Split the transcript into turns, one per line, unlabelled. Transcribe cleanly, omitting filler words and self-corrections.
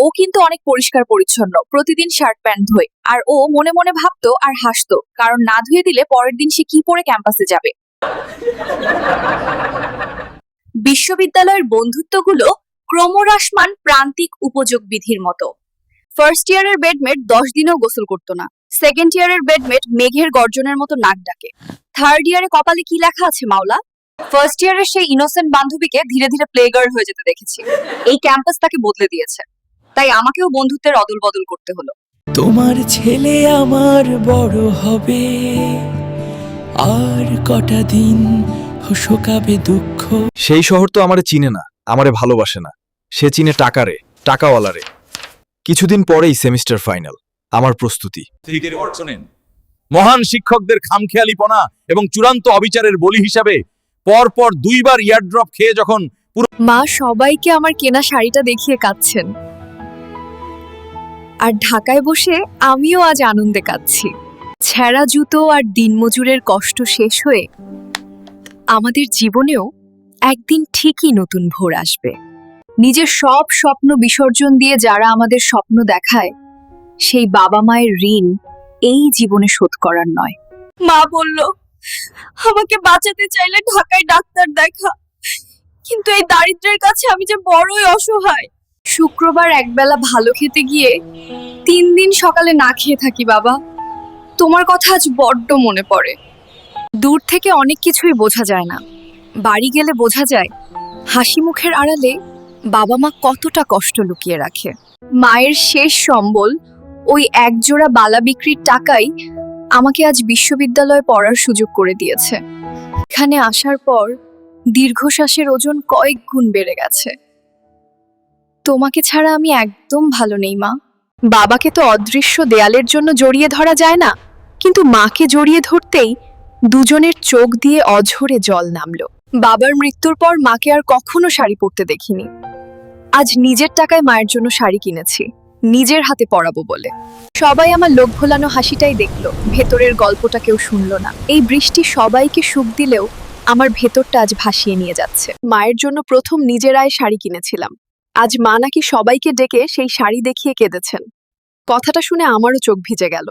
ও কিন্তু অনেক পরিষ্কার পরিচ্ছন্ন, প্রতিদিন শার্ট প্যান্ট ধোয়। আর ও মনে মনে ভাবতো আর হাসতো, কারণ না ধুয়ে দিলে পরের দিন সে কি পরে ক্যাম্পাসে যাবে। বিশ্ববিদ্যালয়ের বন্ধুত্বগুলো ক্রমহ্রাসমান প্রান্তিক উপযোগ বিধির মতো। ফার্স্ট ইয়ারের বেডমেট 10 দিনেও গোসল করতো না। সেকেন্ড ইয়ারের বেডমেট মেঘের গর্জনের মতো নাক ডাকে। থার্ড ইয়ারে কপালে কি লেখা আছে মাওলা? ফার্স্ট ইয়ারের সেই ইনোসেন্ট বান্ধবীকে ধীরে ধীরে প্লে গার্ল হয়ে যেতে দেখেছি। এই ক্যাম্পাস তাকে বদলে দিয়েছে, তাই আমাকেও বন্ধুত্বের অদল বদল করতে হলো।
তোমার ছেলে আমার বড় হবে, আর কটা দিন শোকাবে দুঃখ।
সেই শহর তো আমারে চিনে না, আমারে ভালোবাসে না। সে চিনে টাকারে, টাকাওয়ালারে। কিছুদিন পরেই সেমিস্টার ফাইনাল। আমার প্রস্তুতি।
মহান শিক্ষকদের খামখেয়ালিপনা এবং চূড়ান্ত অবিচারের বলি হিসাবে পরপর 2বার ইয়ারড্রপ খেয়ে যখন
মা সবাইকে আমার কেনা শাড়িটা দেখিয়ে কাঁদছেন, আর ঢাকায় বসে আমিও আজ আনন্দে কাঁদছি। ছেঁড়া জুতো আর দিনমজুরের কষ্ট শেষ হয়ে আমাদের জীবনেও একদিন ঠিকই নতুন ভোর আসবে। নিজের সব স্বপ্ন বিসর্জন দিয়ে যারা আমাদের স্বপ্ন দেখায়, সেই বাবা মায়ের ঋণ এই জীবনে শোধ করার নয়। মা বলল আমাকে বাঁচাতে চাইলে ঢাকায় ডাক্তার দেখা, কিন্তু এই দারিদ্র্যের কাছে আমি যে বড়ই অসহায়। শুক্রবার একবেলা ভালো খেতে গিয়ে 3 দিন সকালে না খেয়ে থাকি। বাবা, তোমার কথা আজ বড্ড মনে পড়ে। দূর থেকে অনেক কিছুই বোঝা যায় না, বাড়ি গেলে বোঝা যায় হাসি মুখের আড়ালে বাবা মা কতটা কষ্ট লুকিয়ে রাখে। মায়ের শেষ সম্বল ওই একজোড়া বালা বিক্রির টাকাই আমাকে আজ বিশ্ববিদ্যালয়ে পড়ার সুযোগ করে দিয়েছে। এখানে আসার পর দীর্ঘশ্বাসের ওজন কয়েক গুণ বেড়ে গেছে। তোমাকে ছাড়া আমি একদম ভালো নেই মা। বাবাকে তো অদৃশ্য দেয়ালের জন্য জড়িয়ে ধরা যায় না, কিন্তু মাকে জড়িয়ে ধরতেই দুজনের চোখ দিয়ে অঝরে জল নামলো। বাবার মৃত্যুর পর মাকে আর কখনো শাড়ি পরতে দেখিনি। আজ নিজের টাকায় মায়ের জন্য শাড়ি কিনেছি, নিজের হাতে পরাবো বলে। সবাই আমার লোক ভোলানো হাসিটাই দেখলো, ভেতরের গল্পটা কেউ শুনলো না। এই বৃষ্টি সবাইকে সুখ দিলেও আমার ভেতরটা আজ ভাসিয়ে নিয়ে যাচ্ছে। মায়ের জন্য প্রথম নিজের আয় শাড়ি কিনেছিলাম, আজ মা নাকি সবাইকে ডেকে সেই শাড়ি দেখিয়ে কেঁদেছেন। কথাটা শুনে আমারও চোখ ভিজে গেল।